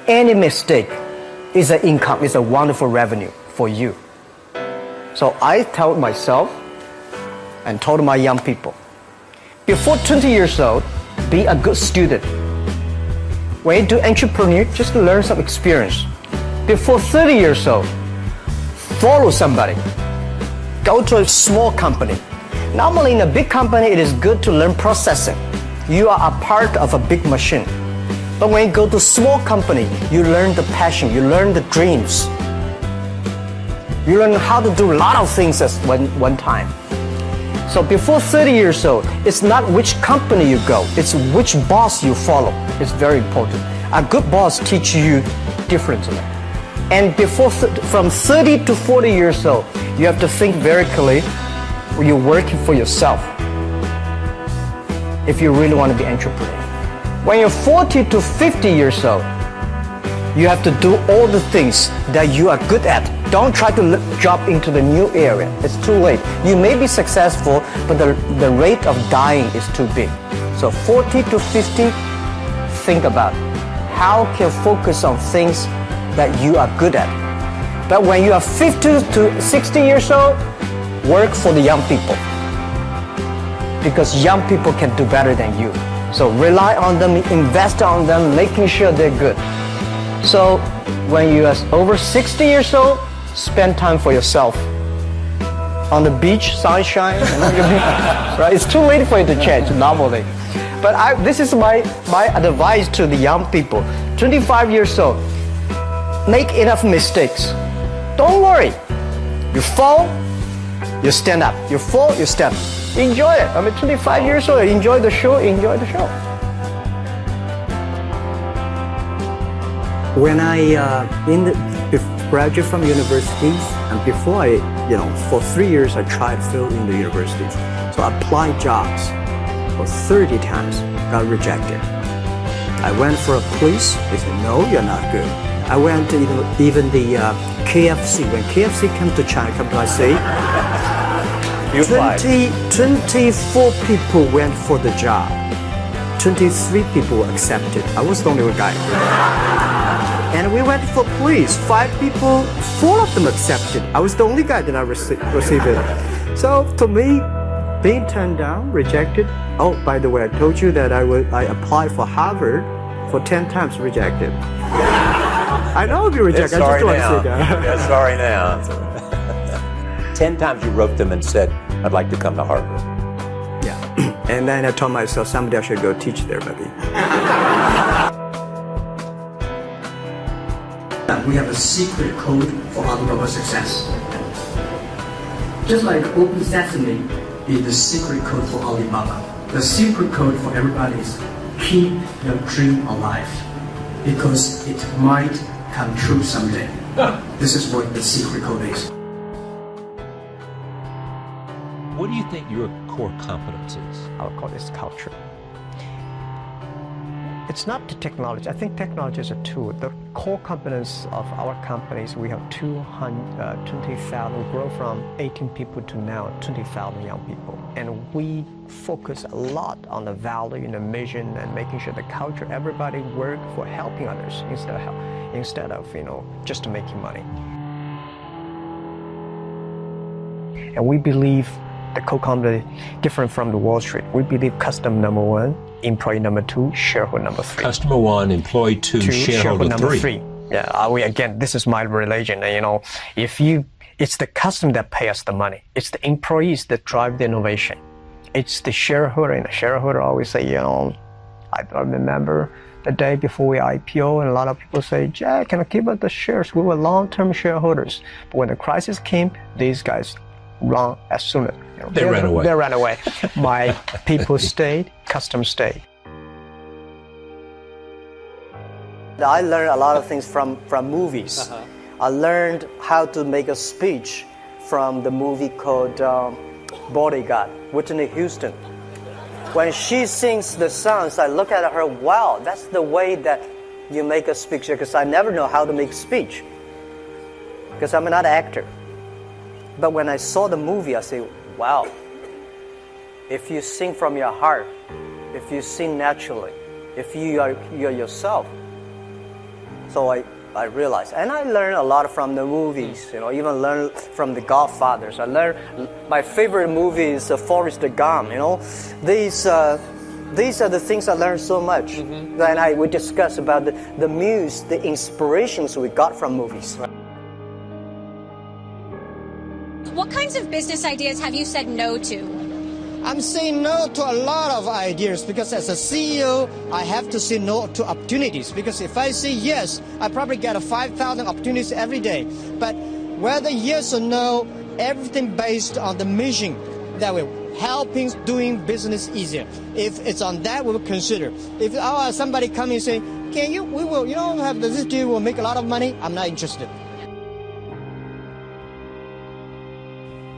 Any mistake is an income, is a wonderful revenue for you. So I told myself and told my young people, before 20 years old, be a good student. When you do entrepreneur, just learn some experience. Before 30 years old, follow somebody. Go to a small company. Normally in a big company, it is good to learn processing. You are a part of a big machine. But when you go to a small company, you learn the passion, you learn the dreams. You learn how to do a lot of things at one time. So before 30 years old, it's not which company you go, it's which boss you follow. It's very important. A good boss teaches you differently. And from 30 to 40 years old, you have to think very clearly when you're working for yourself if you really want to be an entrepreneur. When you're 40 to 50 years old, you have to do all the things that you are good at. Don't try to jump into the new area. It's too late. You may be successful, but the rate of dying is too big. So 40 to 50, think about how can you focus on things that you are good at. But when you are 50 to 60 years old, work for the young people. Because young people can do better than you. So rely on them, invest on them, making sure they're good. So when you are over 60 years old, spend time for yourself. On the beach, sunshine, right? It's too late for you to change normally. But this is my advice to the young people. 25 years old, make enough mistakes. Don't worry. You fall, you stand up. You fall, you stand up. Enjoy it. I mean, 25 years old, enjoy the show, enjoy the show. When I graduated from universities, and before for 3 years I tried fill in the universities. So I applied jobs for 30 times, got rejected. I went for a police, they said, no, you're not good. I went to even the KFC. When KFC came to China, come to IC, 24 people went for the job. 23 people were accepted. I was the only one guy. And we went for police. 5 people, 4 of them accepted. I was the only guy that I received it. So to me, being turned down, rejected. Oh, by the way, I told you that I applied for Harvard for 10 times, rejected. I know I'll be rejected. I just want to say that. Yeah, sorry now. 10 times you wrote them and said, I'd like to come to Harvard. Yeah. And then I told myself, someday I should go teach there, maybe. We have a secret code for Alibaba success. Just like Open Sesame is the secret code for Alibaba. The secret code for everybody is keep your dream alive, because it might come true someday. This is what the secret code is. What do you think your core competence is? I'll call this culture. It's not the technology. I think technology is a tool. The core competence of our companies, we have 20,000, grow from 18 people to now 20,000 young people. And we focus a lot on the value and the mission and making sure the culture, everybody work for helping others instead of just making money. And we believe the core competency different from the Wall Street. We believe customer number 1, employee number 2, shareholder number 3. Customer 1, employee 2, shareholder number 3. Yeah, again, this is my religion. It's the customer that pay us the money. It's the employees that drive the innovation. It's the shareholder, and the shareholder always say, I remember the day before we IPO, and a lot of people say, Jack, can I keep up the shares? We were long-term shareholders. But when the crisis came, these guys run as soon as they ran away. They ran away. My people stayed, customers stayed. I learned a lot of things from movies. I learned how to make a speech from the movie called Bodyguard, Whitney Houston. When she sings the songs, I look at her, wow, that's the way that you make a speech, because I never know how to make speech, because I'm not an actor. But when I saw the movie, I say, wow, if you sing from your heart, if you sing naturally, if you are yourself, So I realized, and I learned a lot from the movies, even learned from the Godfathers. I learned, my favorite movie is Forrest Gump, These are the things I learned so much. Then we discuss about the muse, the inspirations we got from movies. What kinds of business ideas have you said no to? I'm saying no to a lot of ideas because as a CEO, I have to say no to opportunities. Because if I say yes, I probably get 5,000 opportunities every day. But whether yes or no, everything based on the mission that we're helping doing business easier. If it's on that, we will consider. If somebody come and say, we will, have this deal, will make a lot of money, I'm not interested.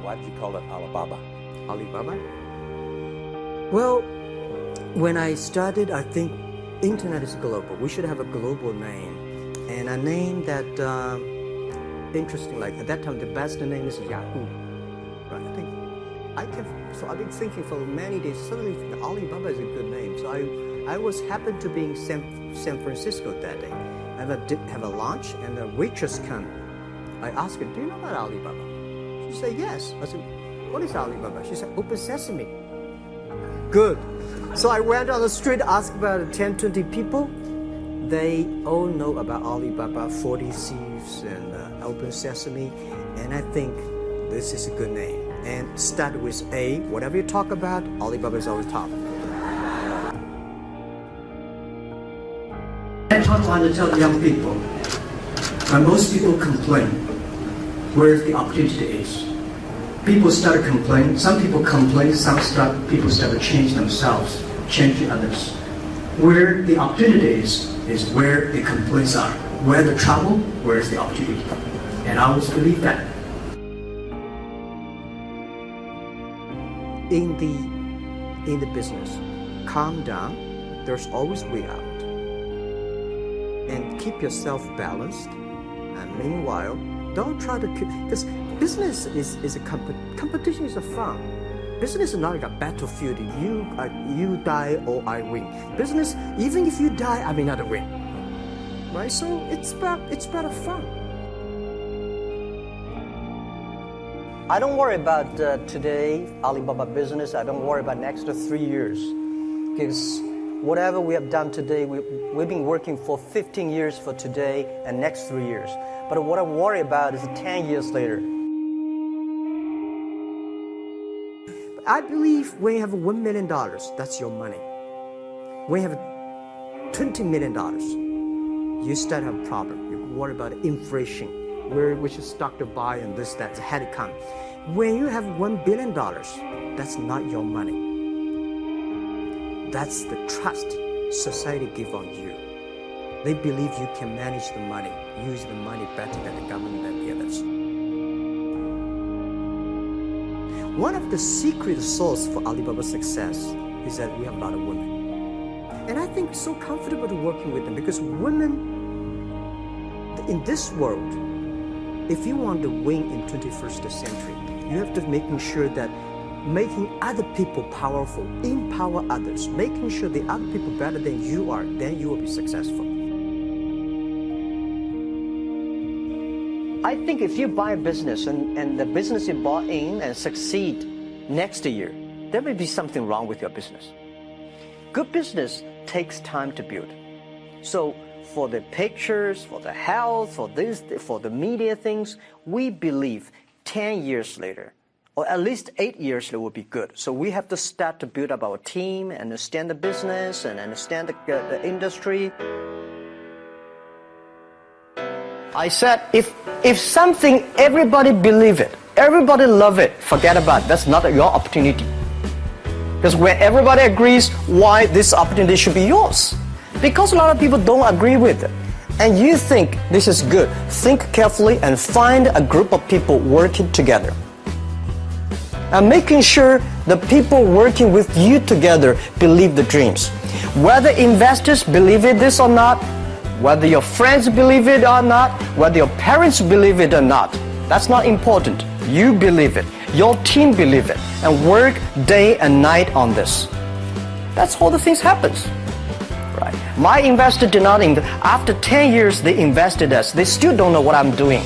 Why did you call it Alibaba? Alibaba? Well, when I started, I think internet is global. We should have a global name. And a name that, interesting, like at that time, the best name is Yahoo. Right? So I've been thinking for many days, suddenly Alibaba is a good name. So I was happened to be in San Francisco that day. I have a lunch and a waitress come. I asked her, do you know about Alibaba? She said, yes. I said, what is Alibaba? She said, Open Sesame. Good. So I went on the street, asked about 10, 20 people. They all know about Alibaba, 40 Thieves, and Open Sesame. And I think this is a good name. And start with A. Whatever you talk about, Alibaba is always top. I try to tell young people, when most people complain, where the opportunity is. People start to complain. Some people complain. People start to change themselves, change others. Where the opportunity is where the complaints are. Where the trouble, where is the opportunity. And I always believe that. In the business, calm down. There's always way out. And keep yourself balanced. And meanwhile, don't try to keep, because business is a competition is a fun. Business is not like a battlefield. You die or I win. Business, even if you die, I may not win. Right? So it's better fun. I don't worry about today, Alibaba business. I don't worry about next 3 years. Because whatever we have done today, we've been working for 15 years for today and next 3 years. But what I worry about is 10 years later. I believe when you have $1 million, that's your money. When you have $20 million, you start to have a problem. You worry about inflation, which stock to buy and this, that, had to come. When you have $1 billion, that's not your money. That's the trust society give on you. They believe you can manage the money, use the money better than the government and the others. One of the secret source for Alibaba's success is that we have a lot of women. And I think it's so comfortable to working with them because women, in this world, if you want to win in 21st century, you have to making sure that making other people powerful, empower others, making sure the other people better than you are, then you will be successful. I think if you buy a business and the business you bought in and succeed next year, there may be something wrong with your business. Good business takes time to build. So for the pictures, for the health, for this, for the media things, we believe 10 years later, or at least 8 years later will be good. So we have to start to build up our team, understand the business, and understand the industry. I said, if something, everybody believe it, everybody love it, forget about it. That's not your opportunity. Because when everybody agrees why this opportunity should be yours, because a lot of people don't agree with it, and you think this is good, think carefully and find a group of people working together. And making sure the people working with you together believe the dreams. Whether investors believe it this or not, whether your friends believe it or not, whether your parents believe it or not, that's not important. You believe it, your team believe it, and work day and night on this. That's how the things happens. Right? My investor did not invest. After 10 years, they invested us. They still don't know what I'm doing.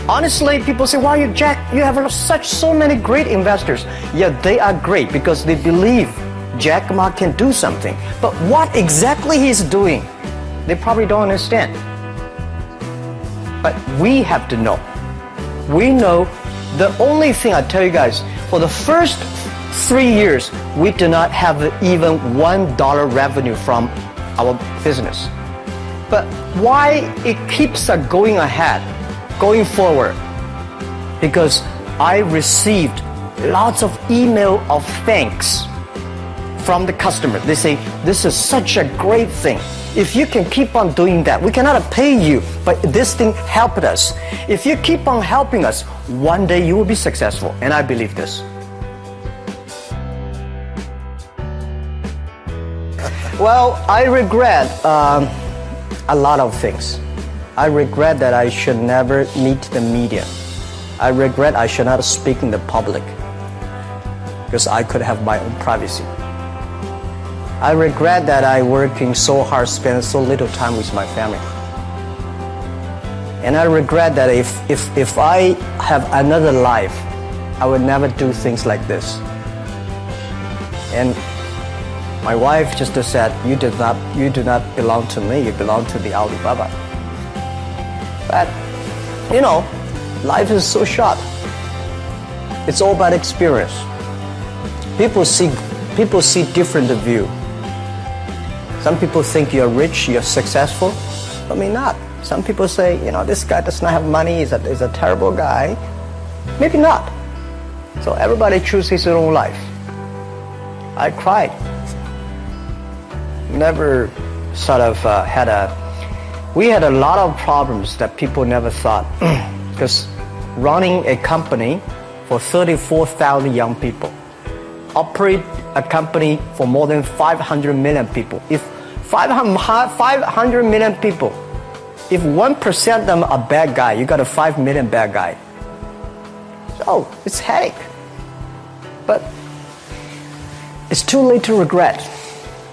Honestly, people say, "Why you, Jack? You have so many great investors." Yeah, they are great because they believe JackMa can do something. But what exactly he's doing, they probably don't understand. But we have to know. We know the only thing I tell you guys, for the first 3 years, we do not have even $1 revenue from our business. But why it keeps us going ahead, going forward? Because I received lots of email of thanks from the customer. They say, "This is such a great thing. If you can keep on doing that, we cannot pay you, but this thing helped us. If you keep on helping us, one day you will be successful." And I believe this. Well, I regret a lot of things. I regret that I should never meet the media. I regret I should not speak in the public because I could have my own privacy. I regret that I working so hard, spend so little time with my family. And I regret that if I have another life, I would never do things like this. And my wife just said, you do not belong to me, you belong to the Alibaba. But, you know, life is so short. It's all about experience. People see different view. Some people think you're rich, you're successful. I mean, not. Some people say, you know, this guy does not have money, he's a terrible guy. Maybe not. So everybody chooses his own life. I cried. Never sort of we had a lot of problems that people never thought. Because running a company for 34,000 young people, operate a company for more than 500 million people. If 500 million people, if 1% of them are bad guy, you got a 5 million bad guy. So it's headache. But it's too late to regret.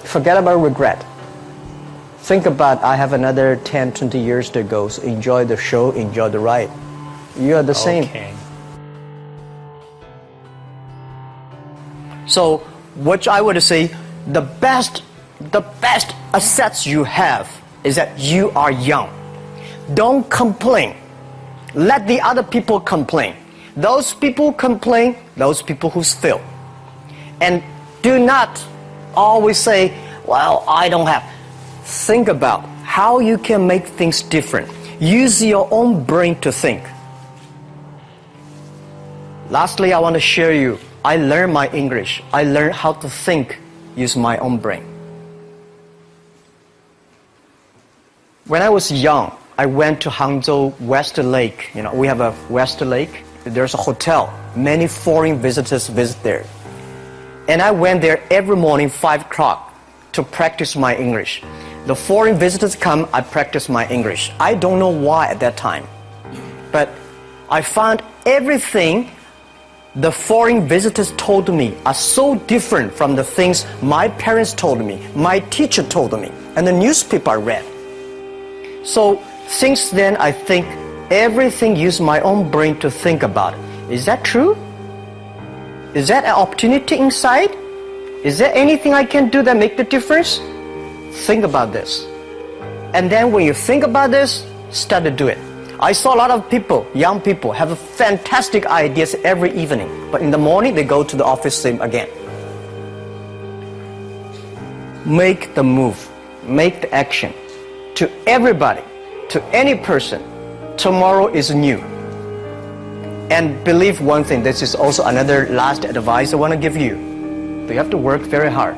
Forget about regret. Think about, I have another 10, 20 years to go. So enjoy the show, enjoy the ride. You are the same. So what I would say, the best assets you have is that you are young. Don't complain. Let the other people complain. Those people complain, those people who fail. And do not always say, well, I don't have. Think about how you can make things different. Use your own brain to think. Lastly, I want to share you, I learned my English. I learned how to think, use my own brain. When I was young, I went to Hangzhou West Lake. You know, we have a West Lake. There's a hotel. Many foreign visitors visit there. And I went there every morning, 5 o'clock, to practice my English. The foreign visitors come, I practice my English. I don't know why at that time. But I found everything the foreign visitors told me are so different from the things my parents told me, my teacher told me, and the newspaper I read. So since then, I think everything use my own brain to think about it. Is that true? Is that an opportunity inside? Is there anything I can do that make the difference? Think about this. And then when you think about this, start to do it. I saw a lot of people, young people, have fantastic ideas every evening. But in the morning, they go to the office same again. Make the move. Make the action. To everybody, to any person, tomorrow is new. And believe one thing, this is also another last advice I want to give you. You have to work very hard.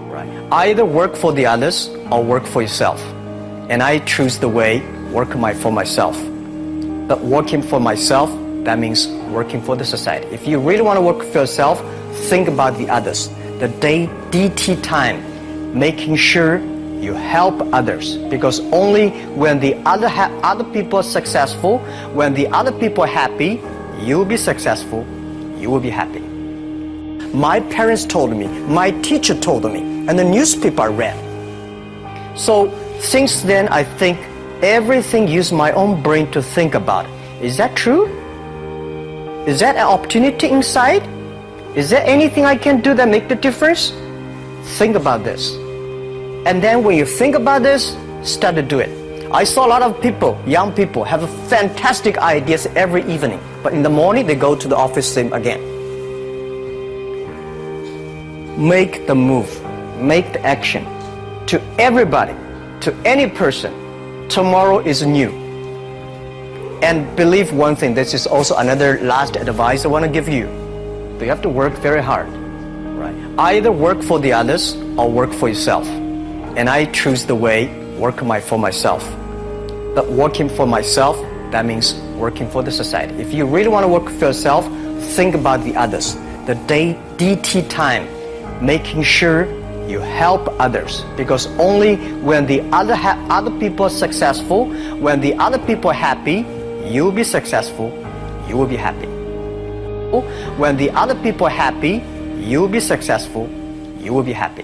Right? Either work for the others or work for yourself. And I choose the way, work for myself. But working for myself, that means working for the society. If you really want to work for yourself, think about the others. The DT time, making sure you help others. Because only when the other people are successful, when the other people are happy, you will be successful, you will be happy. My parents told me, my teacher told me, and the newspaper I read. So since then, I think everything use my own brain to think about. Is that true? Is that an opportunity inside? Is there anything I can do that make the difference? Think about this. And then when you think about this, start to do it. I saw a lot of people, young people, have fantastic ideas every evening. But in the morning, they go to the office same again. Make the move. Make the action. To everybody, to any person, tomorrow is new. And believe one thing, this is also another last advice I want to give you. You have to work very hard. Right? Either work for the others or work for yourself. And I choose the way, work for myself. But working for myself, that means working for the society. If you really want to work for yourself, think about the others. The DT time, making sure you help others. Because only when the other people are successful, when the other people are happy, you will be successful, you will be happy. When the other people are happy, you will be successful, you will be happy.